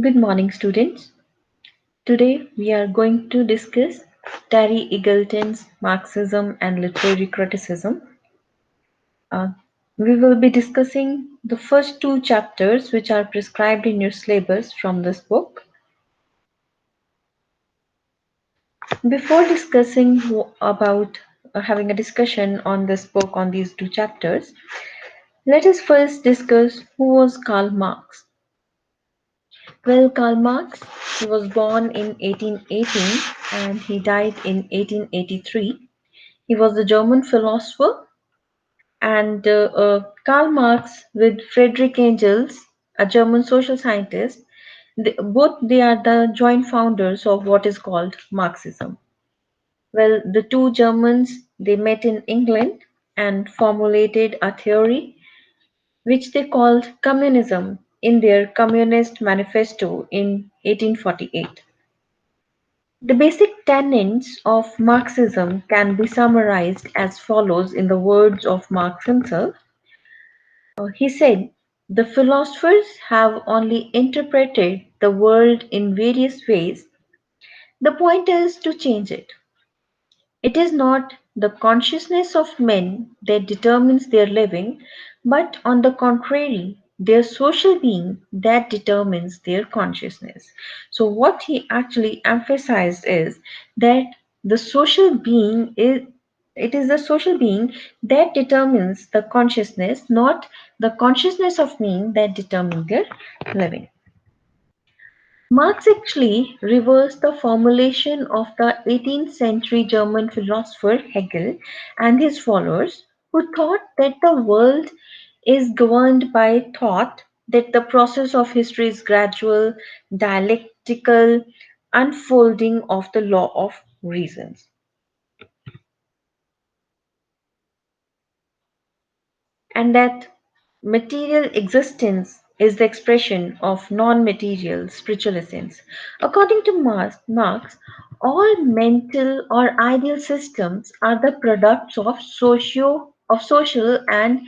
Good morning, students. Today we are going to discuss Terry Eagleton's Marxism and Literary Criticism. Uh, we will be discussing the first two chapters which are prescribed in your syllabus from this book. Before discussing about having a discussion on this book on these two chapters, let us first discuss who was Karl Marx. Well, Karl Marx, he was born in 1818 and he died in 1883. He was a German philosopher, and Karl Marx with Friedrich Engels, a German social scientist, both they are the joint founders of what is called Marxism. Well, the two Germans they met in England and formulated a theory which they called communism in their Communist Manifesto in 1848. The basic tenets of Marxism can be summarized as follows in the words of Marx himself. He said, "The philosophers have only interpreted the world in various ways. The point is to change it. It is not the consciousness of men that determines their living, but on the contrary, their social being that determines their consciousness." So, what he actually emphasized is that the social being is it is the social being that determines the consciousness, not the consciousness of being that determines their living. Marx actually reversed the formulation of the 18th century German philosopher Hegel and his followers, who thought that the world is governed by thought, that the process of history is gradual, dialectical unfolding of the law of reasons, and that material existence is the expression of non-material spiritual essence. According to Marx, all mental or ideal systems are the products of social and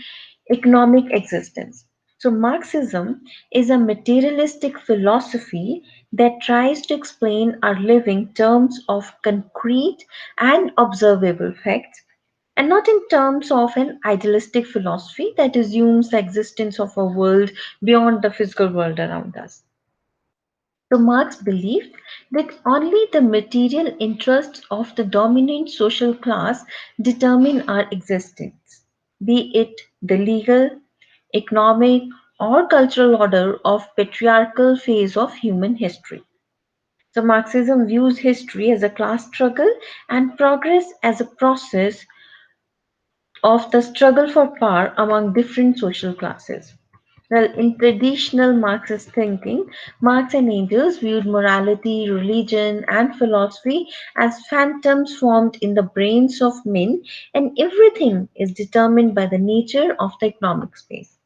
economic existence. So Marxism is a materialistic philosophy that tries to explain our living terms of concrete and observable facts, and not in terms of an idealistic philosophy that assumes the existence of a world beyond the physical world around us. So Marx believed that only the material interests of the dominant social class determine our existence, be it the legal, economic, or cultural order of patriarchal phase of human history. So Marxism views history as a class struggle and progress as a process of the struggle for power among different social classes. Well, in traditional Marxist thinking, Marx and Engels viewed morality, religion, and philosophy as phantoms formed in the brains of men, and everything is determined by the nature of the economic space.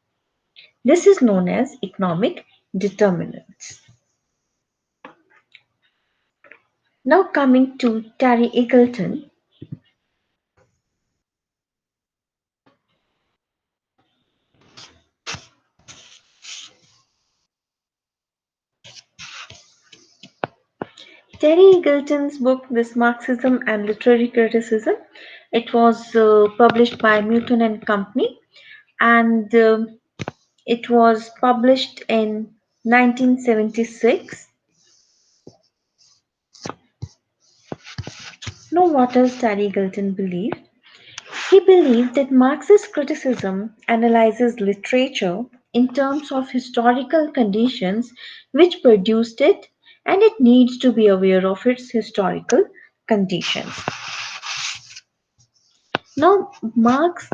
This is known as economic determinants. Now, coming to Terry Eagleton. Terry Eagleton's book, this Marxism and Literary Criticism, it was published by Newton and Company, and it was published in 1976. Now, what does Terry Eagleton believe? He believed that Marxist criticism analyzes literature in terms of historical conditions which produced it, and it needs to be aware of its historical conditions. Now, Marx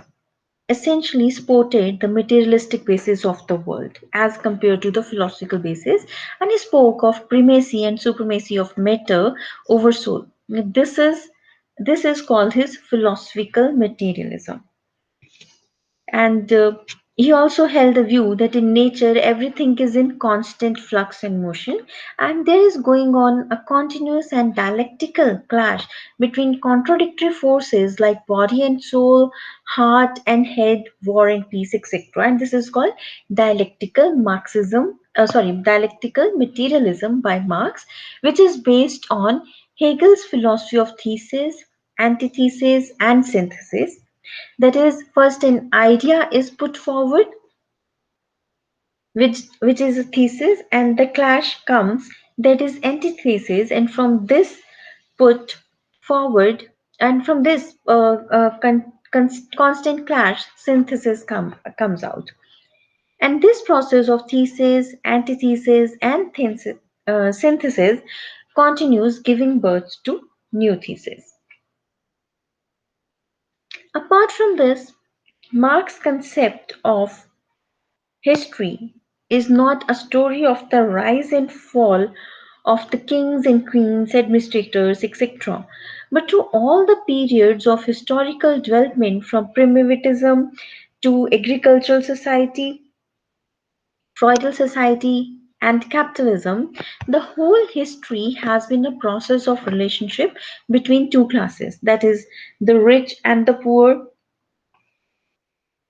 essentially supported the materialistic basis of the world as compared to the philosophical basis, and he spoke of primacy and supremacy of matter over soul. This is called his philosophical materialism. And He also held the view that in nature everything is in constant flux and motion, and there is going on a continuous and dialectical clash between contradictory forces like body and soul, heart and head, war and peace, etc. And this is called dialectical materialism by Marx, which is based on Hegel's philosophy of thesis, antithesis, and synthesis. That is, first an idea is put forward, which is a thesis, and the clash comes, that is antithesis, and from this put forward, and from this constant clash, synthesis comes out. And this process of thesis, antithesis, and synthesis continues, giving birth to new thesis. Apart from this, Marx's concept of history is not a story of the rise and fall of the kings and queens, administrators, etc., but to all the periods of historical development from primitivism to agricultural society, feudal society, and capitalism. The whole history has been a process of relationship between two classes, that is, the rich and the poor,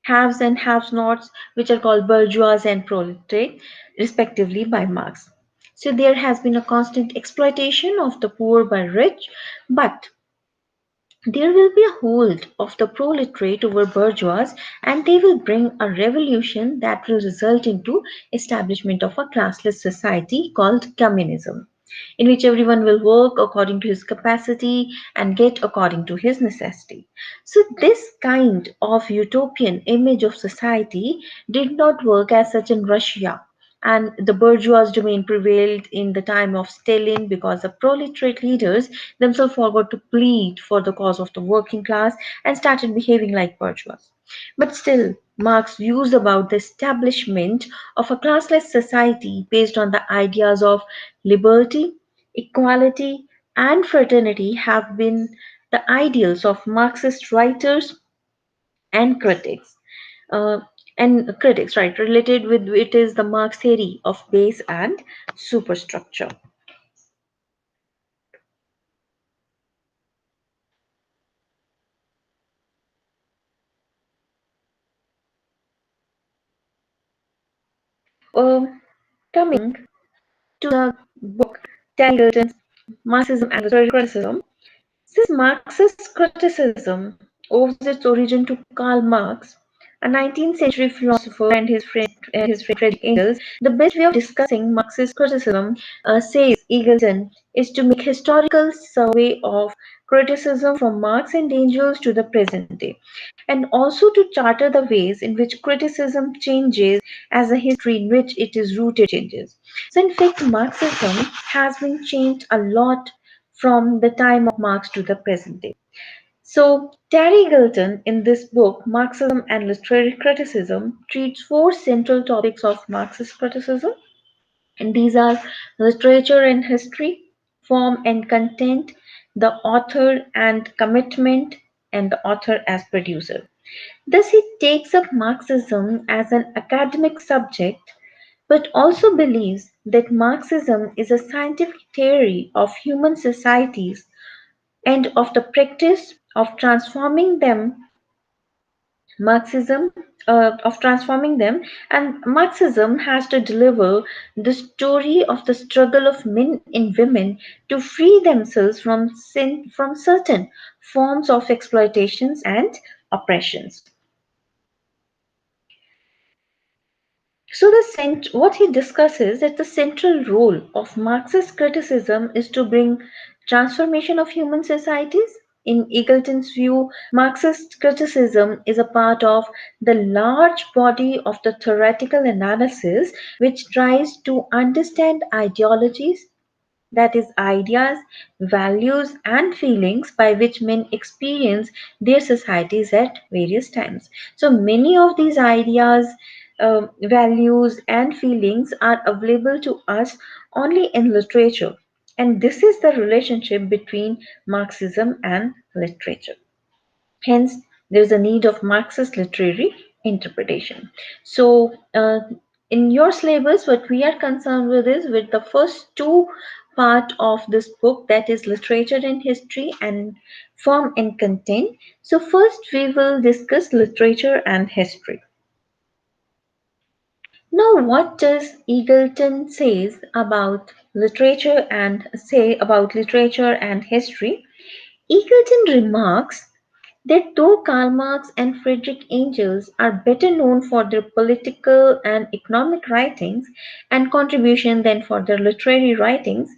haves and have-nots, which are called bourgeois and proletariat, respectively, by Marx. So there has been a constant exploitation of the poor by rich, but there will be a hold of the proletariat over bourgeois, and they will bring a revolution that will result into establishment of a classless society called communism, in which everyone will work according to his capacity and get according to his necessity. So this kind of utopian image of society did not work as such in Russia, and the bourgeois domain prevailed in the time of Stalin because the proletariat leaders themselves forgot to plead for the cause of the working class and started behaving like bourgeois. But still, Marx's views about the establishment of a classless society based on the ideas of liberty, equality, and fraternity have been the ideals of Marxist writers and critics. Uh, right, related with it is the Marx theory of base and superstructure. Coming to the book Eagleton's Marxism and Literary Criticism, this Marxist criticism owes its origin to Karl Marx, a 19th century philosopher, and his friend Friedrich Engels. The best way of discussing Marxist criticism, says Eagleton, is to make historical survey of criticism from Marx and Engels to the present day, and also to charter the ways in which criticism changes as the history in which it is rooted changes. So, in fact, Marxism has been changed a lot from the time of Marx to the present day. So, Terry Eagleton, in this book, Marxism and Literary Criticism, treats four central topics of Marxist criticism, and these are literature and history, form and content, the author and commitment, and the author as producer. Thus, he takes up Marxism as an academic subject but also believes that Marxism is a scientific theory of human societies and of the practice of Marxism transforming them, and Marxism has to deliver the story of the struggle of men and women to free themselves from certain forms of exploitations and oppressions. So what he discusses that the central role of Marxist criticism is to bring transformation of human societies. In Eagleton's view, Marxist criticism is a part of the large body of the theoretical analysis which tries to understand ideologies, that is, ideas, values, and feelings by which men experience their societies at various times. So, many of these ideas, values, and feelings are available to us only in literature. And this is the relationship between Marxism and literature. Hence, there is a need of Marxist literary interpretation. So, in your syllabus, what we are concerned with is with the first two part of this book, that is literature and history and form and content. So, first we will discuss literature and history. Now, what does Eagleton say about literature and history? Eagleton remarks that though Karl Marx and Friedrich Engels are better known for their political and economic writings and contribution than for their literary writings,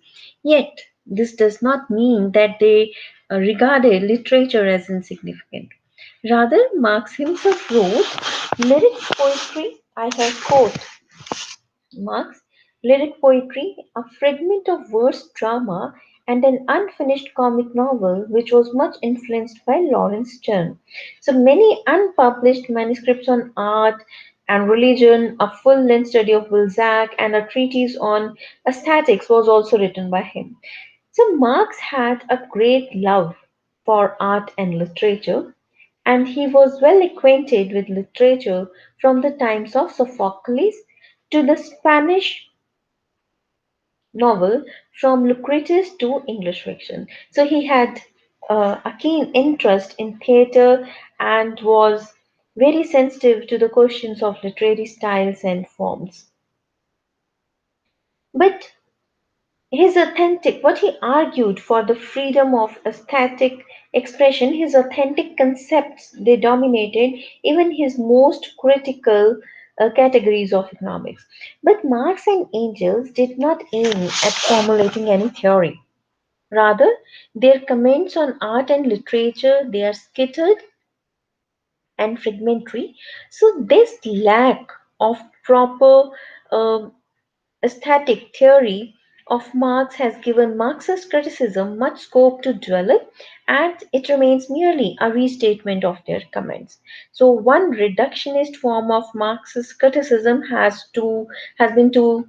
yet this does not mean that they regarded literature as insignificant. Rather, Marx himself wrote lyric poetry, I have quote, Marx, lyric poetry, a fragment of verse drama, and an unfinished comic novel which was much influenced by Lawrence Stern. So many unpublished manuscripts on art and religion, a full length study of Balzac, and a treatise on aesthetics was also written by him. So Marx had a great love for art and literature, and he was well acquainted with literature from the times of Sophocles to the Spanish novel, from Lucretius to English fiction. So he had a keen interest in theatre and was very sensitive to the questions of literary styles and forms. But what he argued for the freedom of aesthetic expression, his authentic concepts, they dominated even his most critical categories of economics. But Marx and Engels did not aim at formulating any theory. Rather, their comments on art and literature, they are scattered and fragmentary. So this lack of proper um aesthetic theory of Marx has given Marxist criticism much scope to develop, and it remains merely a restatement of their comments. So one reductionist form of Marxist criticism has been to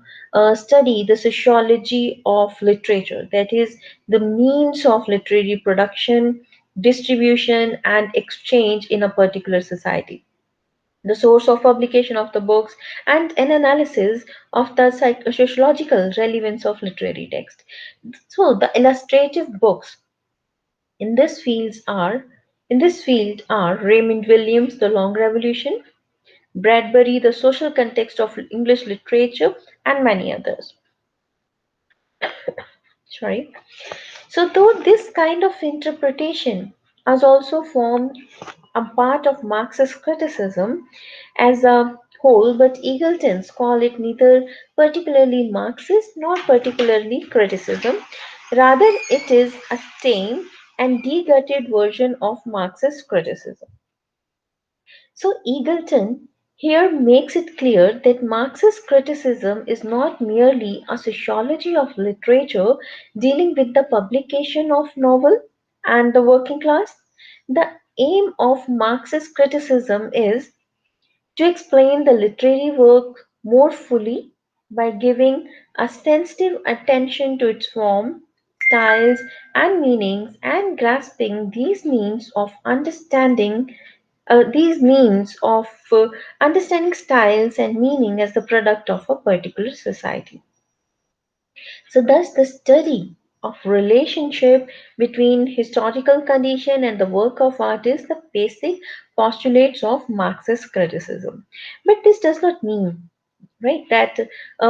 study the sociology of literature, that is, the means of literary production, distribution, and exchange in a particular society, the source of publication of the books, and an analysis of the sociological relevance of literary text. So the illustrative books in this field are Raymond Williams' The Long Revolution, Bradbury, The Social Context of English Literature, and many others. Sorry. So, though this kind of interpretation has also formed a part of Marxist criticism as a whole, but Eagletons call it neither particularly Marxist nor particularly criticism. Rather, it is a tame and degutted version of Marxist criticism. So Eagleton here makes it clear that Marxist criticism is not merely a sociology of literature dealing with the publication of novel and the working class. The aim of Marxist criticism is to explain the literary work more fully by giving a sensitive attention to its form, styles, and meanings, and grasping these means of understanding styles and meaning as the product of a particular society. So, thus, the study of relationship between historical condition and the work of art is the basic postulates of Marxist criticism. But this does not mean, right, that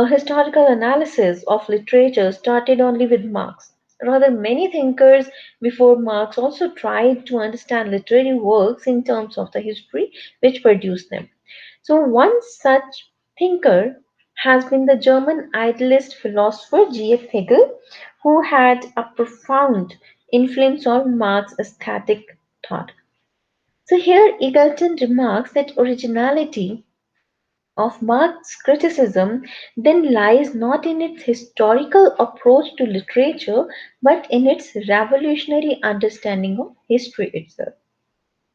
historical analysis of literature started only with Marx. Rather, many thinkers before Marx also tried to understand literary works in terms of the history which produced them. So, one such thinker has been the German idealist philosopher G.F. Hegel, who had a profound influence on Marx's aesthetic thought. So, here Eagleton remarks that originality of Marx's criticism then lies not in its historical approach to literature but in its revolutionary understanding of history itself.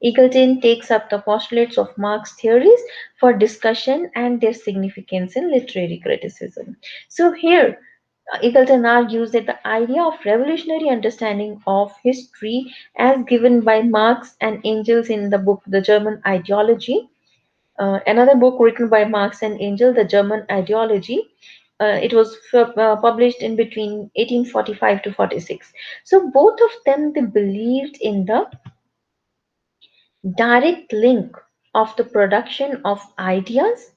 Eagleton takes up the postulates of Marx theories for discussion and their significance in literary criticism. So here, Eagleton argues that the idea of revolutionary understanding of history as given by Marx and Engels in the book The German Ideology Another book written by Marx and Engels, The German Ideology. It was published in between 1845 to 46. So both of them they believed in the direct link of the production of ideas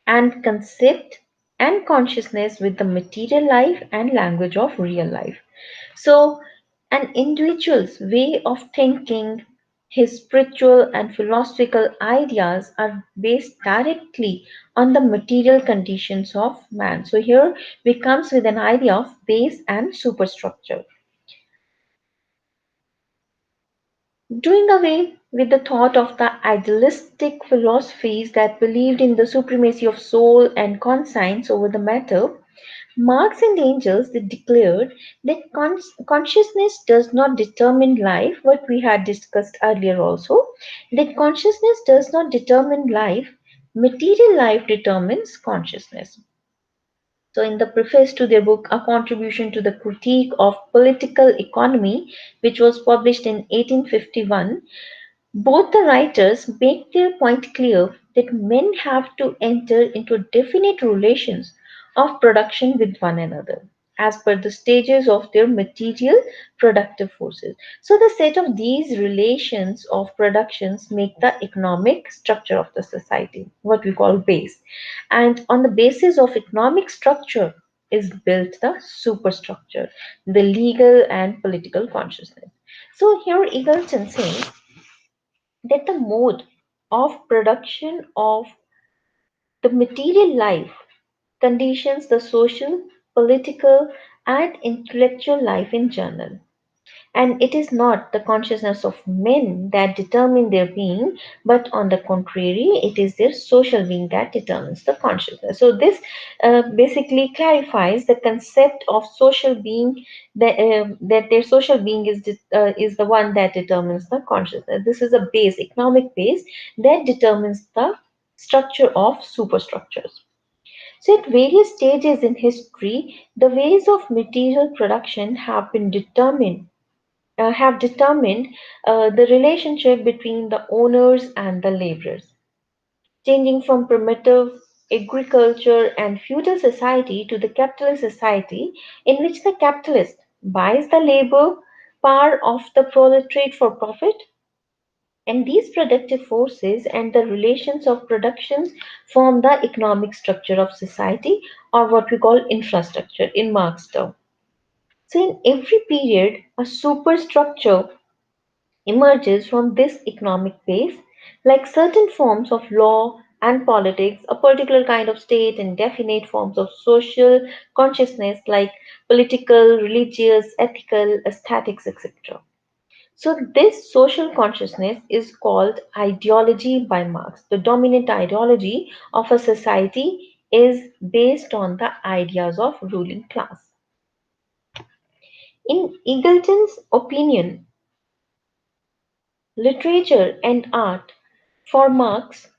and concept and consciousness with the material life and language of real life. So, an individual's way of thinking, his spiritual and philosophical ideas are based directly on the material conditions of man. So, here we comes with an idea of base and superstructure. Doing away with the thought of the idealistic philosophies that believed in the supremacy of soul and conscience over the matter, Marx and Engels they declared that consciousness does not determine life, what we had discussed earlier also, that consciousness does not determine life, material life determines consciousness. So, in the preface to their book, A Contribution to the Critique of Political Economy, which was published in 1851, both the writers make their point clear that men have to enter into definite relations of production with one another as per the stages of their material productive forces. So the set of these relations of productions make the economic structure of the society, what we call base. And on the basis of economic structure is built the superstructure, the legal and political consciousness. So here Eagleton says that the mode of production of the material life conditions the social, political, and intellectual life in general. And it is not the consciousness of men that determine their being, but on the contrary, it is their social being that determines the consciousness. So this basically clarifies the concept of social being, that their social being is the one that determines the consciousness. This is a base, economic base that determines the structure of superstructures. So, at various stages in history, the ways of material production have determined the relationship between the owners and the laborers, changing from primitive agriculture and feudal society to the capitalist society, in which the capitalist buys the labor power of the proletariat for profit. And these productive forces and the relations of productions form the economic structure of society, or what we call infrastructure in Marx term. So, in every period, a superstructure emerges from this economic base, like certain forms of law and politics, a particular kind of state, and definite forms of social consciousness like political, religious, ethical, aesthetics, etc. So, this social consciousness is called ideology by Marx. The dominant ideology of a society is based on the ideas of ruling class. In Eagleton's opinion, literature and art for Marx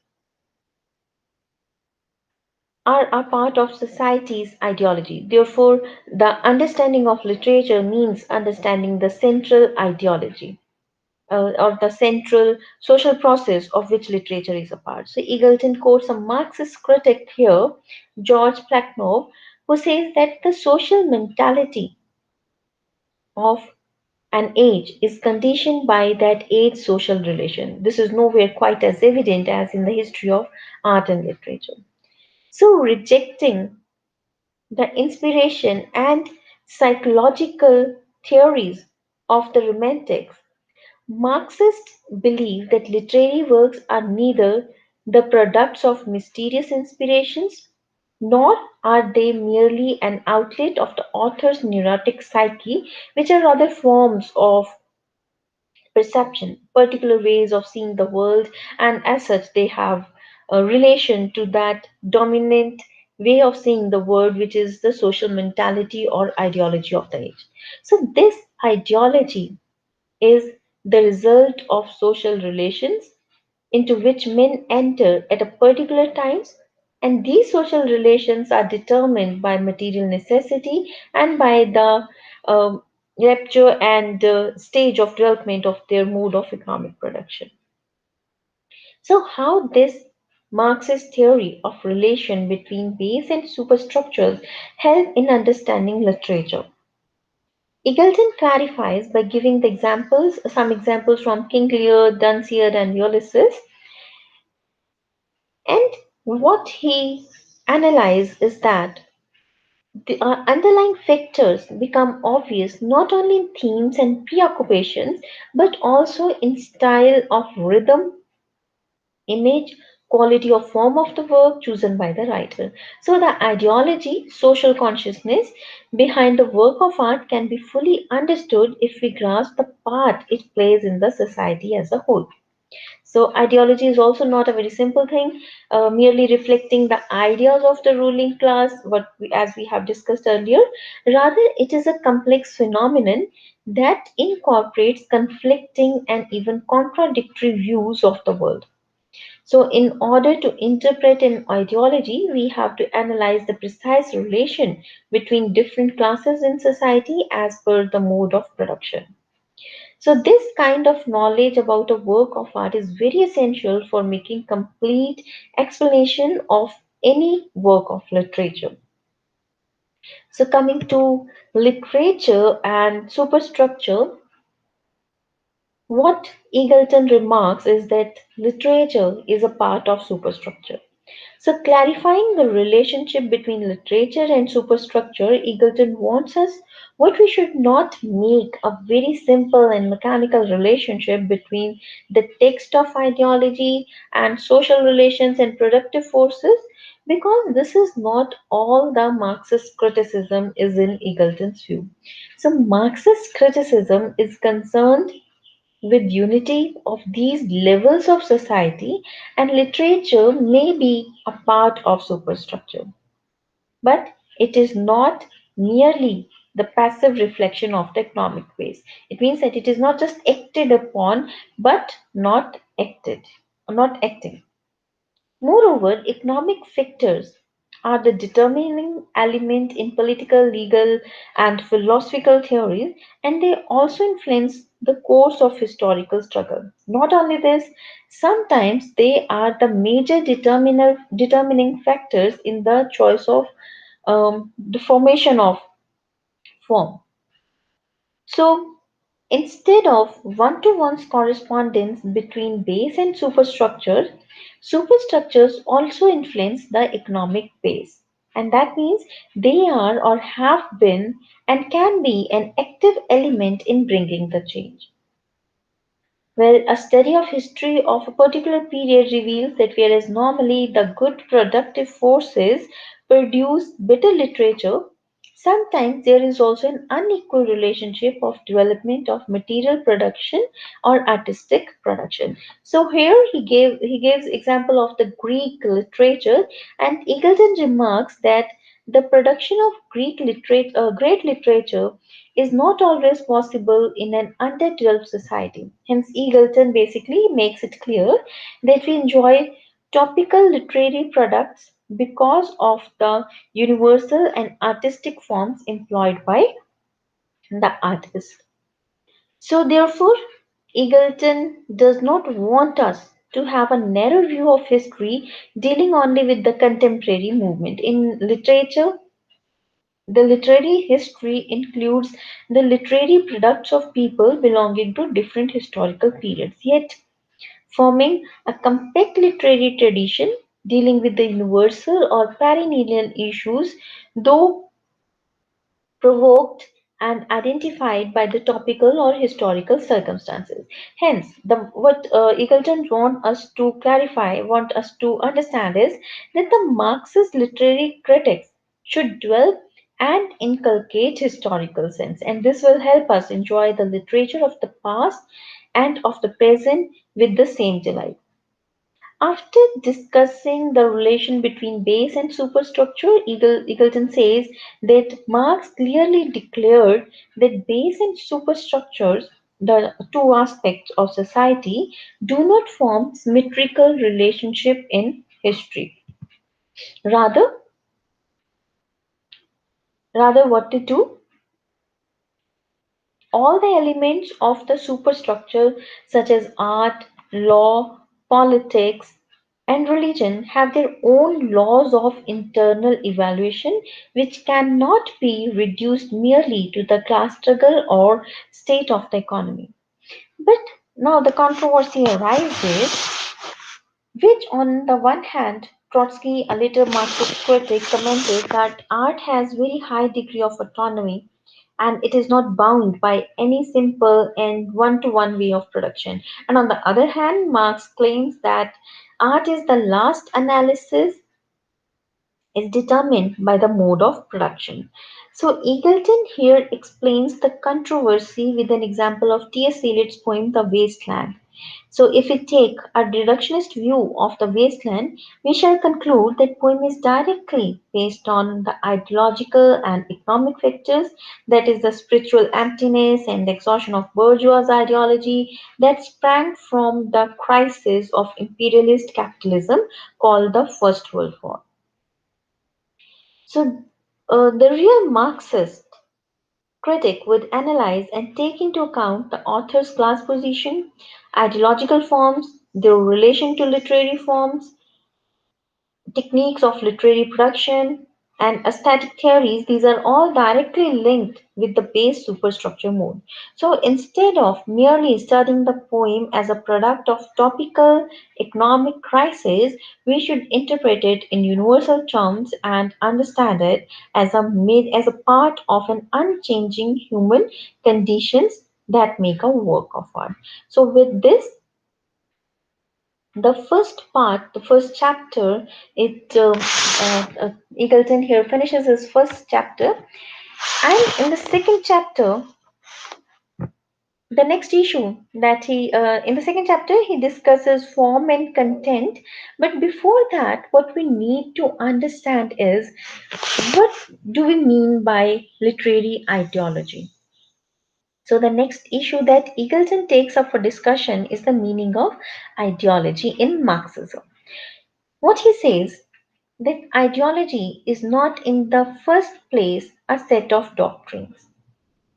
are a part of society's ideology. Therefore, the understanding of literature means understanding the central ideology or the central social process of which literature is a part. So, Eagleton quotes a Marxist critic here, George Plekhanov, who says that the social mentality of an age is conditioned by that age social relation. This is nowhere quite as evident as in the history of art and literature. So, rejecting the inspiration and psychological theories of the Romantics, Marxists believe that literary works are neither the products of mysterious inspirations nor are they merely an outlet of the author's neurotic psyche, which are other forms of perception, particular ways of seeing the world, and as such, they have a relation to that dominant way of seeing the world, which is the social mentality or ideology of the age. So, this ideology is the result of social relations into which men enter at a particular times, and these social relations are determined by material necessity and by the um, rupture and stage of development of their mode of economic production. So, how this Marxist theory of relation between base and superstructures help in understanding literature. Eagleton clarifies by giving some examples from King Lear, Dunciad, and Ulysses, and what he analyzes is that the underlying factors become obvious not only in themes and preoccupations but also in style of rhythm, image, quality or form of the work chosen by the writer. So, the ideology, social consciousness behind the work of art can be fully understood if we grasp the part it plays in the society as a whole. So, ideology is also not a very simple thing, merely reflecting the ideas of the ruling class, as we have discussed earlier. Rather, it is a complex phenomenon that incorporates conflicting and even contradictory views of the world. So, in order to interpret an ideology, we have to analyze the precise relation between different classes in society as per the mode of production. So, this kind of knowledge about a work of art is very essential for making complete explanation of any work of literature. So, coming to literature and superstructure, what Eagleton remarks is that literature is a part of superstructure. So, clarifying the relationship between literature and superstructure, Eagleton wants us what we should not make a very simple and mechanical relationship between the text of ideology and social relations and productive forces, because this is not all the Marxist criticism is in Eagleton's view. So, Marxist criticism is concerned with unity of these levels of society, and literature may be a part of superstructure, but it is not merely the passive reflection of the economic base. It means that it is not just acted upon but not acting. Moreover, economic factors are the determining element in political, legal, and philosophical theories, and they also influence the course of historical struggle. Not only this, sometimes they are the major determining factors in the choice of the formation of form. So, instead of one-to-one correspondence between base and superstructure, superstructures also influence the economic base. And that means they are or have been and can be an active element in bringing the change. Well, a study of history of a particular period reveals that whereas normally the good productive forces produce better literature, sometimes there is also an unequal relationship of development of material production or artistic production. So here he gives example of the Greek literature, and Eagleton remarks that the production of great literature is not always possible in an underdeveloped society. Hence, Eagleton basically makes it clear that we enjoy topical literary products because of the universal and artistic forms employed by the artist. So, therefore, Eagleton does not want us to have a narrow view of history dealing only with the contemporary movement. In literature, the literary history includes the literary products of people belonging to different historical periods, yet forming a compact literary tradition dealing with the universal or perennial issues, though provoked and identified by the topical or historical circumstances. Hence, what Eagleton want us to understand is that the Marxist literary critics should dwell and inculcate historical sense, and this will help us enjoy the literature of the past and of the present with the same delight. After discussing the relation between base and superstructure, Eagleton says that Marx clearly declared that base and superstructures, the two aspects of society, do not form symmetrical relationship in history. Rather, rather what they do, all the elements of the superstructure such as art, law, politics, and religion have their own laws of internal evaluation, which cannot be reduced merely to the class struggle or state of the economy. But now the controversy arises, which on the one hand, Trotsky, a later Marxist critic, commented that art has very high degree of autonomy and it is not bound by any simple and one-to-one way of production. And on the other hand, Marx claims that art is the last analysis is determined by the mode of production. So Eagleton here explains the controversy with an example of T.S. Eliot's poem The Wasteland. So if we take a reductionist view of the wasteland, we shall conclude that poem is directly based on the ideological and economic factors, that is the spiritual emptiness and exhaustion of bourgeois ideology that sprang from the crisis of imperialist capitalism called the First World War. So the real Marxist critic would analyze and take into account the author's class position, ideological forms, their relation to literary forms, techniques of literary production, and aesthetic theories. These are all directly linked with the base superstructure mode. So instead of merely studying the poem as a product of topical economic crisis, we should interpret it in universal terms and understand it as a part of an unchanging human conditions that make a work of art. So with this, the first part, the first chapter, Eagleton here finishes his first chapter, and in the second chapter, the next issue that in the second chapter, he discusses form and content. But before that, what we need to understand is what do we mean by literary ideology? So the next issue that Eagleton takes up for discussion is the meaning of ideology in Marxism. What he says that ideology is not in the first place a set of doctrines.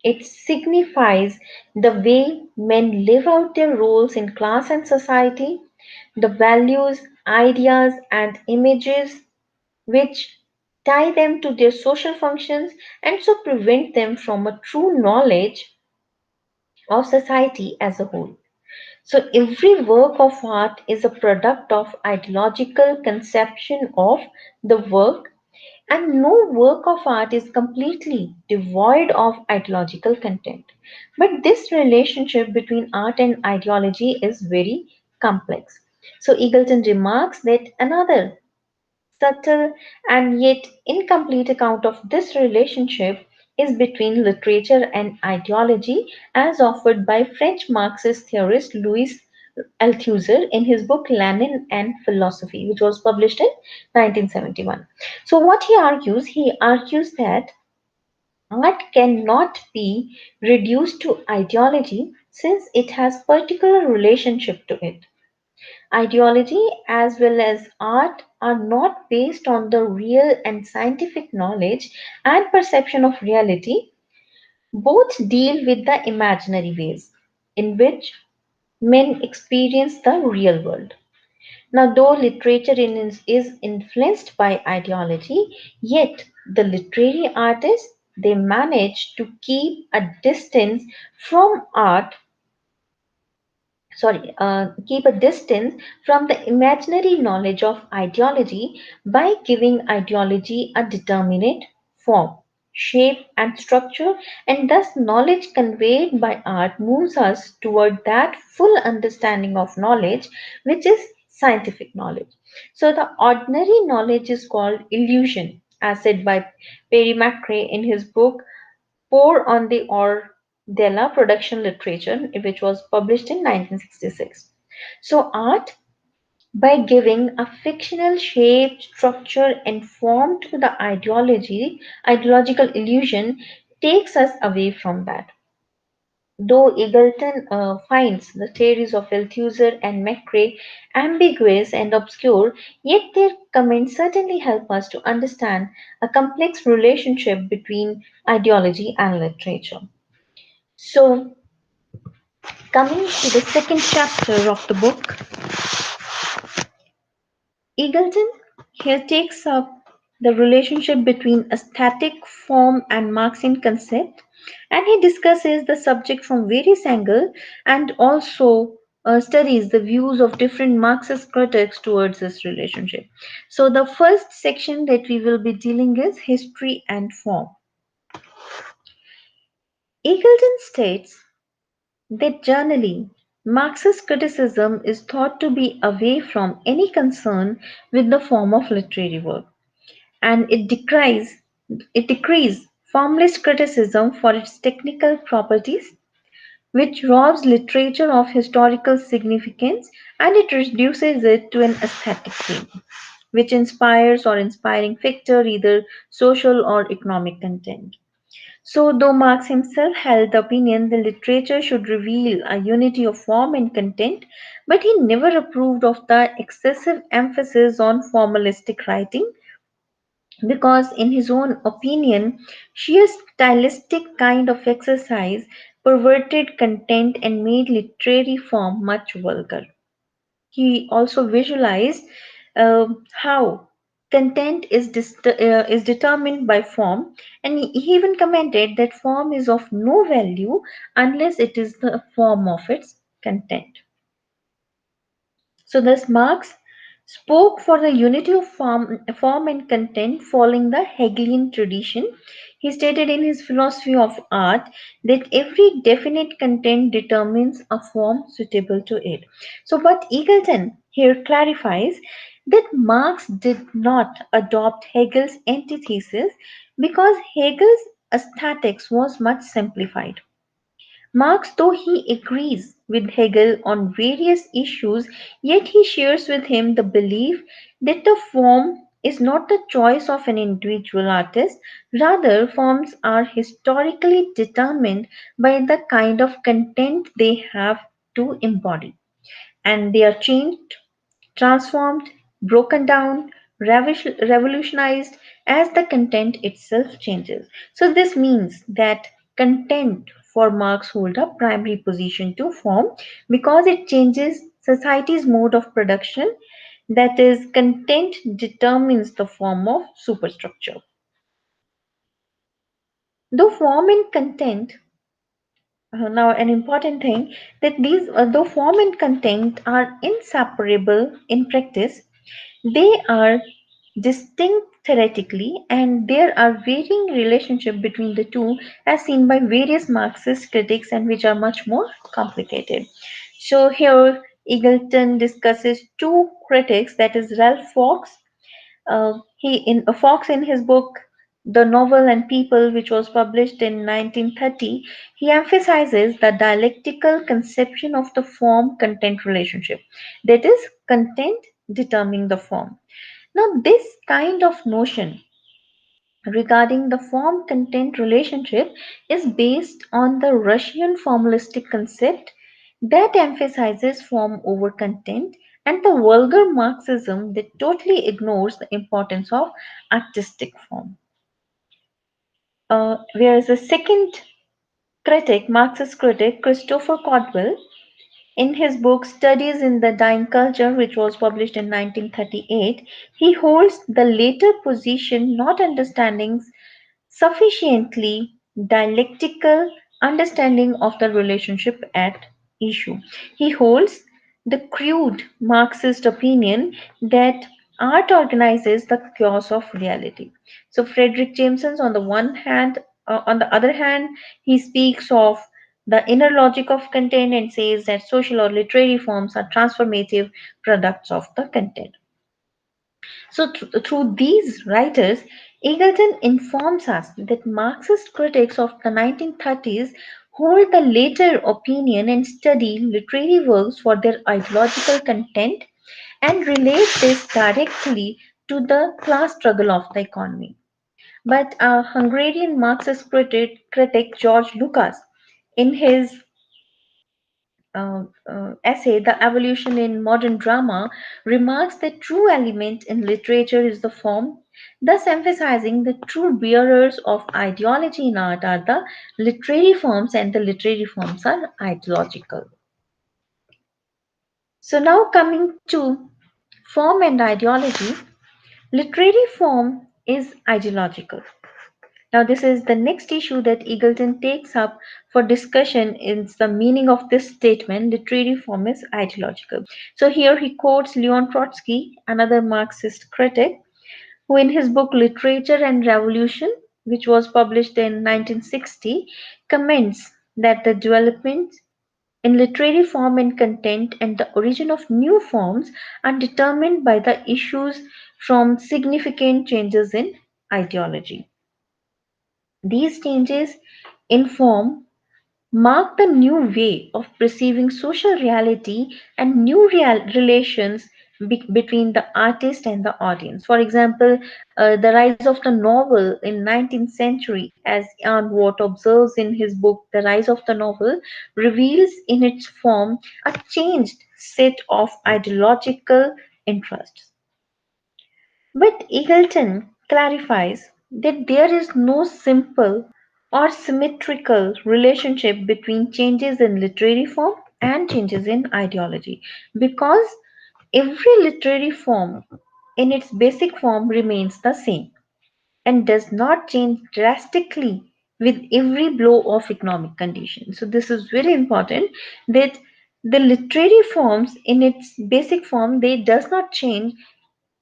It signifies the way men live out their roles in class and society, the values, ideas, and images which tie them to their social functions and so prevent them from a true knowledge of society as a whole. So every work of art is a product of ideological conception of the work, and no work of art is completely devoid of ideological content. But this relationship between art and ideology is very complex. So Eagleton remarks that another subtle and yet incomplete account of this relationship is between literature and ideology as offered by French Marxist theorist Louis Althusser in his book Lenin and Philosophy, which was published in 1971. So, what he argues? He argues that art cannot be reduced to ideology since it has particular relationship to it. Ideology as well as art are not based on the real and scientific knowledge and perception of reality. Both deal with the imaginary ways in which men experience the real world. Now, though literature is influenced by ideology, yet the literary artists they manage to keep a distance from the imaginary knowledge of ideology by giving ideology a determinate form, shape, and structure, and thus knowledge conveyed by art moves us toward that full understanding of knowledge, which is scientific knowledge. So, the ordinary knowledge is called illusion, as said by Perry Mackray in his book Pour on the Or della Production Literature, which was published in 1966. So, art, by giving a fictional shape, structure, and form to the ideological illusion, takes us away from that. Though Eagleton finds the theories of Althusser and Mackray ambiguous and obscure, yet their comments certainly help us to understand a complex relationship between ideology and literature. So, coming to the second chapter of the book, Eagleton here takes up the relationship between aesthetic form and Marxian concept, and he discusses the subject from various angles and also studies the views of different Marxist critics towards this relationship. So, the first section that we will be dealing is history and form. Eagleton states that generally Marxist criticism is thought to be away from any concern with the form of literary work, and it decrees formless criticism for its technical properties, which robs literature of historical significance, and it reduces it to an aesthetic theme, which inspires or inspiring fictor, either social or economic content. So, though Marx himself held the opinion that literature should reveal a unity of form and content, but he never approved of the excessive emphasis on formalistic writing because, in his own opinion, sheer stylistic kind of exercise perverted content and made literary form much vulgar. He also visualized how content is determined by form, and he even commented that form is of no value unless it is the form of its content. So thus Marx spoke for the unity of form and content following the Hegelian tradition. He stated in his philosophy of art that every definite content determines a form suitable to it. So what Eagleton here clarifies that Marx did not adopt Hegel's antithesis because Hegel's aesthetics was much simplified. Marx, though he agrees with Hegel on various issues, yet he shares with him the belief that the form is not the choice of an individual artist, rather, forms are historically determined by the kind of content they have to embody, and they are changed, transformed, broken down, revolutionized as the content itself changes. So this means that content for Marx hold a primary position to form because it changes society's mode of production. That is, content determines the form of superstructure. Though form and content, now an important thing that though form and content are inseparable in practice, they are distinct theoretically, and there are varying relationship between the two as seen by various Marxist critics and which are much more complicated. So here Eagleton discusses two critics, that is Ralph Fox. He in Fox in his book The Novel and People, which was published in 1930, he emphasizes the dialectical conception of the form content relationship, that is, content determining the form. Now, this kind of notion regarding the form content relationship is based on the Russian formalistic concept that emphasizes form over content, and the vulgar Marxism that totally ignores the importance of artistic form. Whereas the second critic, Marxist critic, Christopher Caldwell, in his book Studies in the Dying Culture, which was published in 1938, he holds the later position, not understanding sufficiently dialectical understanding of the relationship at issue. He holds the crude Marxist opinion that art organizes the chaos of reality. So Frederick Jameson, on the other hand, he speaks of the inner logic of content and says that social or literary forms are transformative products of the content. So, through these writers, Eagleton informs us that Marxist critics of the 1930s hold the later opinion and study literary works for their ideological content and relate this directly to the class struggle of the economy. But a Hungarian Marxist critic George Lucas, in his essay, The Evolution in Modern Drama, remarks that true element in literature is the form, thus emphasizing the true bearers of ideology in art are the literary forms and the literary forms are ideological. So now coming to Form and ideology. Literary form is ideological. Now, this is the next issue that Eagleton takes up for discussion is the meaning of this statement literary form is ideological. So, here he quotes Leon Trotsky, another Marxist critic, who in his book Literature and Revolution, which was published in 1960, comments that the development in literary form and content and the origin of new forms are determined by the issues from significant changes in ideology. These changes in form mark the new way of perceiving social reality and new relations between the artist and the audience. For example, the rise of the novel in 19th century, as Jan Watt observes in his book The Rise of the Novel, reveals in its form a changed set of ideological interests. But Eagleton clarifies that there is no simple or symmetrical relationship between changes in literary form and changes in ideology, because every literary form in its basic form remains the same and does not change drastically with every blow of economic conditions. So this is very important that the literary forms in its basic form they does not change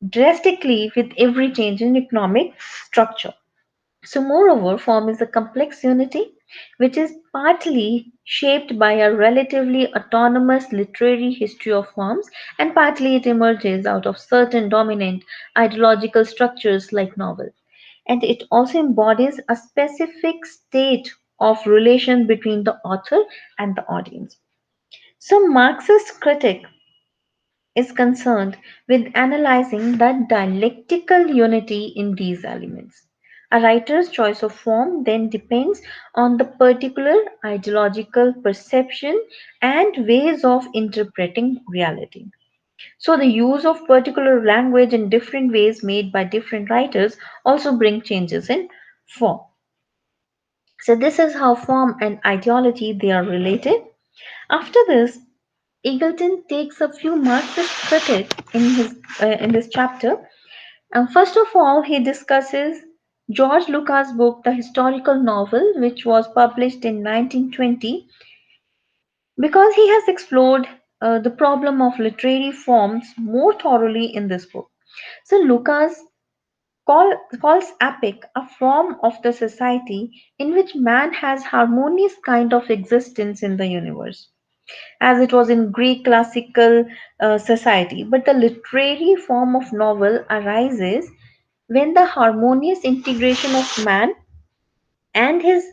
drastically with every change in economic structure. So, moreover, form is a complex unity which is partly shaped by a relatively autonomous literary history of forms, and partly it emerges out of certain dominant ideological structures like novel. And it also embodies a specific state of relation between the author and the audience. So, Marxist critic is concerned with analyzing the dialectical unity in these elements. A writer's choice of form then depends on the particular ideological perception and ways of interpreting reality. So, the use of particular language in different ways made by different writers also bring changes in form. So, this is how form and ideology they are related. After this, Eagleton takes a few Marxist critics in this chapter. First of all, he discusses George Lucas' book, The Historical Novel, which was published in 1920, because he has explored the problem of literary forms more thoroughly in this book. So, Lucas calls epic a form of the society in which man has harmonious kind of existence in the universe as it was in Greek classical society. But the literary form of novel arises when the harmonious integration of man and his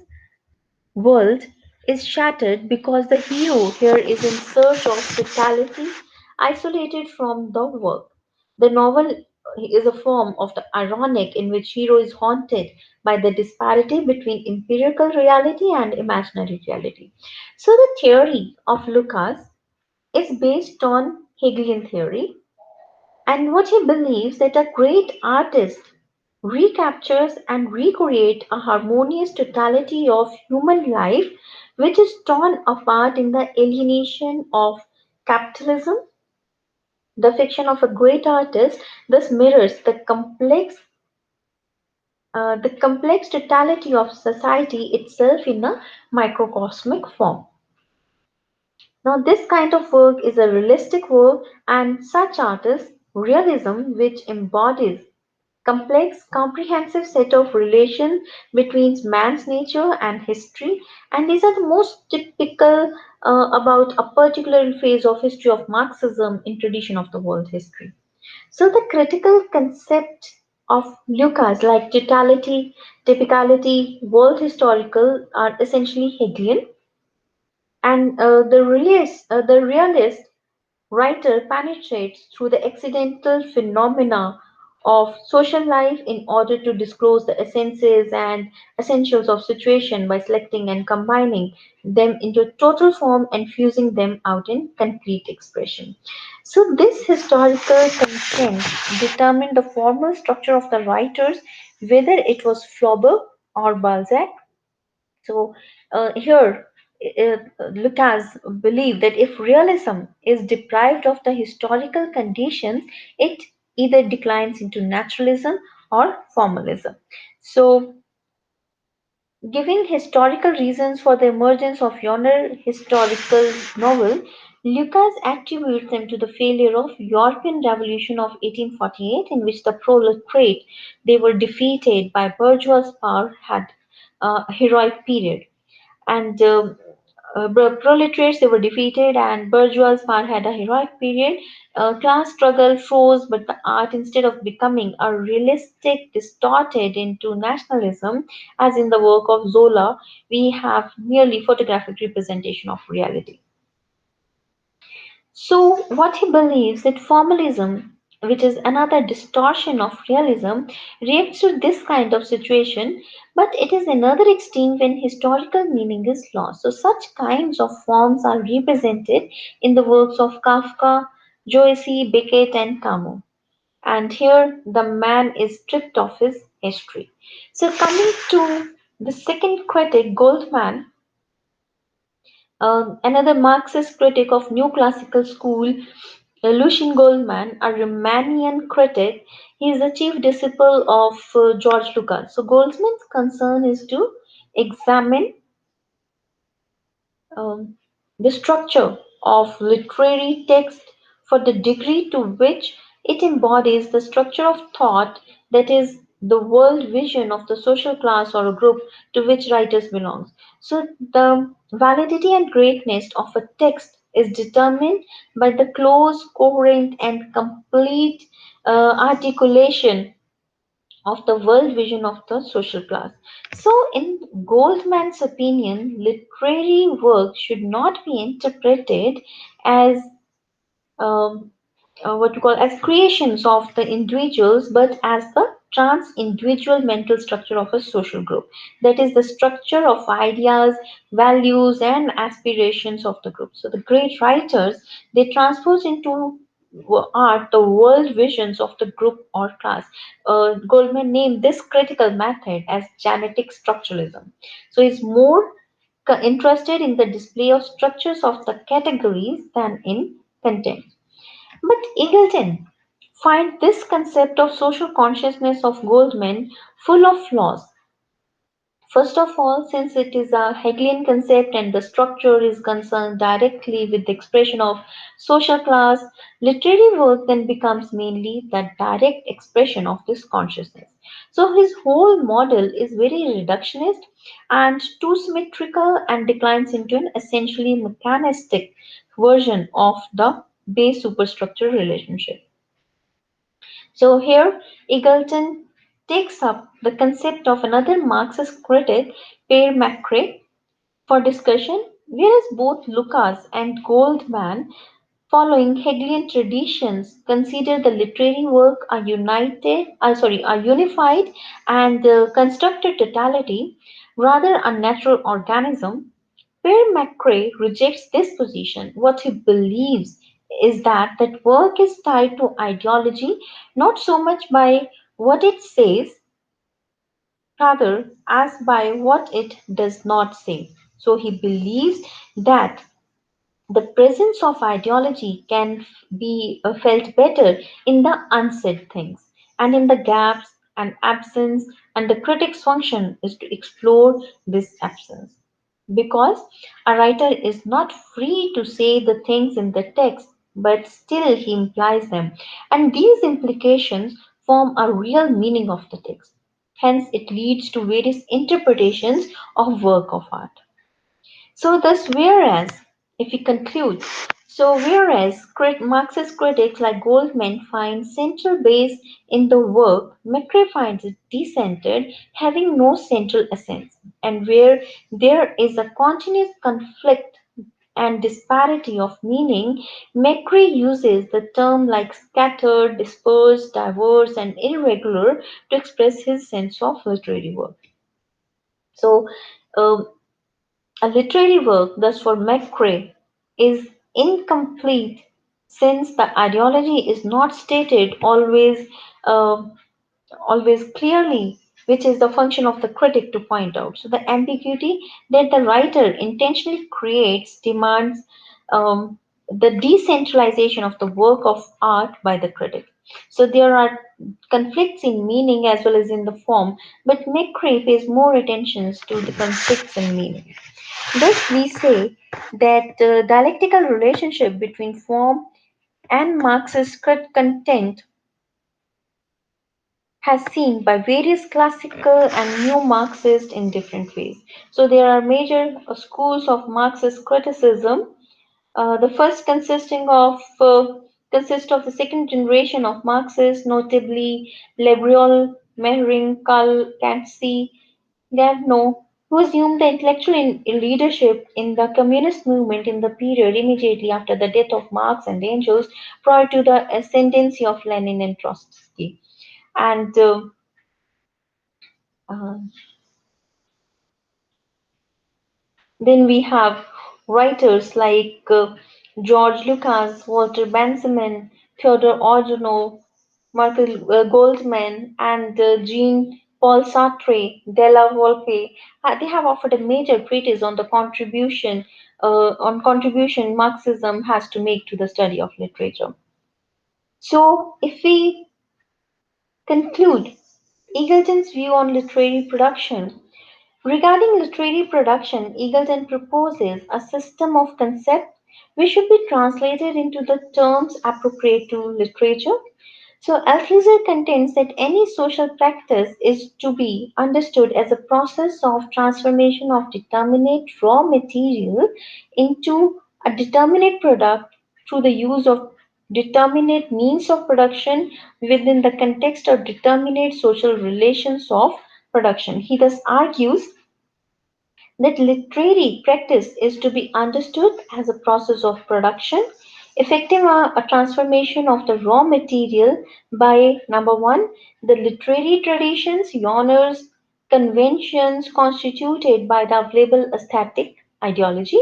world is shattered because the hero here is in search of totality, isolated from the work. The novel is a form of the ironic in which hero is haunted by the disparity between empirical reality and imaginary reality. So the theory of Lucas is based on Hegelian theory, and what he believes that a great artist recaptures and recreate a harmonious totality of human life which is torn apart in the alienation of capitalism. The fiction of a great artist thus mirrors the complex totality of society itself in a microcosmic form. Now, this kind of work is a realistic work, and such artists, realism, which embodies complex, comprehensive set of relations between man's nature and history, and these are the most typical about a particular phase of history of Marxism in tradition of the world history. So, the critical concept of Lucas, like totality, typicality, world historical, are essentially Hegelian and the realist writer penetrates through the accidental phenomena of social life in order to disclose the essences and essentials of situation by selecting and combining them into total form and fusing them out in concrete expression. So this historical content determined the formal structure of the writers, whether it was Flaubert or Balzac. So here Lukacs believe that if realism is deprived of the historical conditions, it either declines into naturalism or formalism. So, giving historical reasons for the emergence of yonder historical novel, Lucas attributes them to the failure of European Revolution of 1848, in which the proletariat they were defeated by bourgeois power had a heroic period, and proletariats they were defeated and bourgeois power had a heroic period. Class struggle froze, but the art, instead of becoming a realistic, distorted into nationalism, as in the work of Zola, we have merely photographic representation of reality. So, what he believes that formalism, which is another distortion of realism, reacts to this kind of situation, but it is another extreme when historical meaning is lost. So, such kinds of forms are represented in the works of Kafka, Joyce, Beckett, and Camus. And here the man is stripped of his history. So, coming to the second critic, Goldman, another Marxist critic of New Classical School, Lucien Goldman, a Romanian critic, he is the chief disciple of George Lukacs. So Goldman's concern is to examine um, the structure of literary text for the degree to which it embodies the structure of thought, that is, the world vision of the social class or a group to which writers belong. So, the validity and greatness of a text is determined by the close, coherent, and complete articulation of the world vision of the social class. So, in Goldman's opinion, literary work should not be interpreted as um, what we call as creations of the individuals, but as the trans-individual mental structure of a social group. That is the structure of ideas, values, and aspirations of the group. So the great writers they transpose into art the world visions of the group or class. Goldman named this critical method as genetic structuralism. So he's more interested in the display of structures of the categories than in content. But Eagleton finds this concept of social consciousness of Goldman full of flaws. First of all, since it is a Hegelian concept and the structure is concerned directly with the expression of social class, literary work then becomes mainly the direct expression of this consciousness. So his whole model is very reductionist and too symmetrical and declines into an essentially mechanistic version of the base superstructure relationship. So here Eagleton takes up the concept of another Marxist critic, Pierre Macherey, for discussion, whereas both Lucas and Goldman, following Hegelian traditions, consider the literary work a unified and constructed totality, rather a natural organism. Where McCrae rejects this position, what he believes is that work is tied to ideology not so much by what it says, rather as by what it does not say. So he believes that the presence of ideology can be felt better in the unsaid things and in the gaps and absence, and the critic's function is to explore this absence. Because a writer is not free to say the things in the text, but still he implies them, and these implications form a real meaning of the text. Hence, it leads to various interpretations of work of art. So thus, whereas, if we conclude, so whereas Marxist critics like Goldman find central base in the work, McRae finds it decentered, having no central essence, and where there is a continuous conflict and disparity of meaning, McRae uses the term like scattered, dispersed, diverse, and irregular to express his sense of literary work. So, um, a literary work, thus for McCrae, is incomplete since the ideology is not stated uh, always clearly which is the function of the critic to point out. So the ambiguity that the writer intentionally creates demands um, the decentralization of the work of art by the critic. So there are conflicts in meaning as well as in the form, but Macherey pays more attention to the conflicts in meaning. Thus, we say that the dialectical relationship between form and Marxist content has seen by various classical and new Marxists in different ways. So there are major schools of Marxist criticism. The first consist of the second generation of Marxists, notably Lebrel, Mehring, Karl Katsy, Gavno, who assumed the intellectual leadership in the communist movement in the period immediately after the death of Marx and Engels, prior to the ascendancy of Lenin and Trotsky. And uh, then we have writers like George Lucas, Walter Benjamin, Theodore Adorno, Michael Goldman, and Jean-Paul Sartre, Della Volpe. They have offered a major treatise on the contribution Marxism has to make to the study of literature. So, if we conclude Eagleton's view on literary production, regarding literary production, Eagleton proposes a system of concepts which should be translated into the terms appropriate to literature. So, Althusser contends that any social practice is to be understood as a process of transformation of determinate raw material into a determinate product through the use of determinate means of production within the context of determinate social relations of production. He thus argues that literary practice is to be understood as a process of production, effecting a transformation of the raw material by number one, the literary traditions, genres, conventions constituted by the available aesthetic ideology,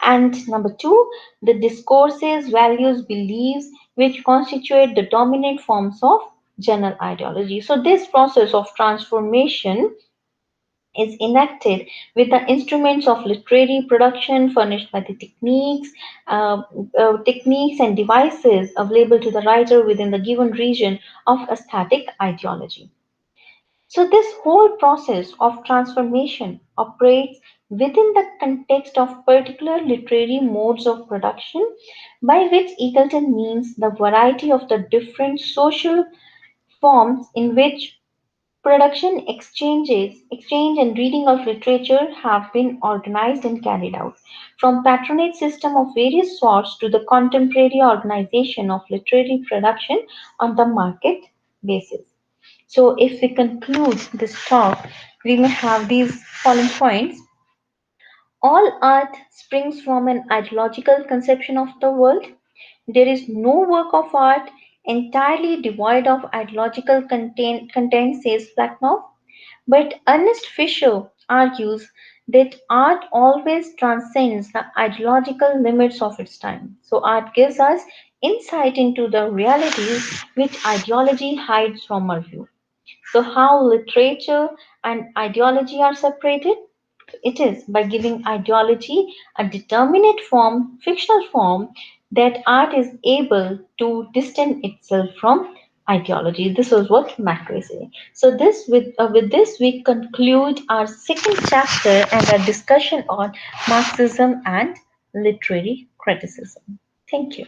and number two, the discourses, values, beliefs which constitute the dominant forms of general ideology. So, this process of transformation is enacted with the instruments of literary production furnished by the uh, techniques and devices available to the writer within the given region of aesthetic ideology. So, this whole process of transformation operates within the context of particular literary modes of production, by which Eagleton means the variety of the different social forms in which production, exchange and reading of literature have been organized and carried out, from patronage system of various sorts to the contemporary organization of literary production on the market basis. So, if we conclude this talk, we may have these following points. All art springs from an ideological conception of the world. There is no work of art entirely devoid of ideological content, says Plekhanov. But Ernest Fisher argues that art always transcends the ideological limits of its time. So, art gives us insight into the realities which ideology hides from our view. So, how literature and ideology are separated? It is by giving ideology a determinate form, fictional form, that art is able to distance itself from ideology. This is what Macherey said. So, with this we conclude our second chapter and our discussion on Marxism and literary criticism. Thank you.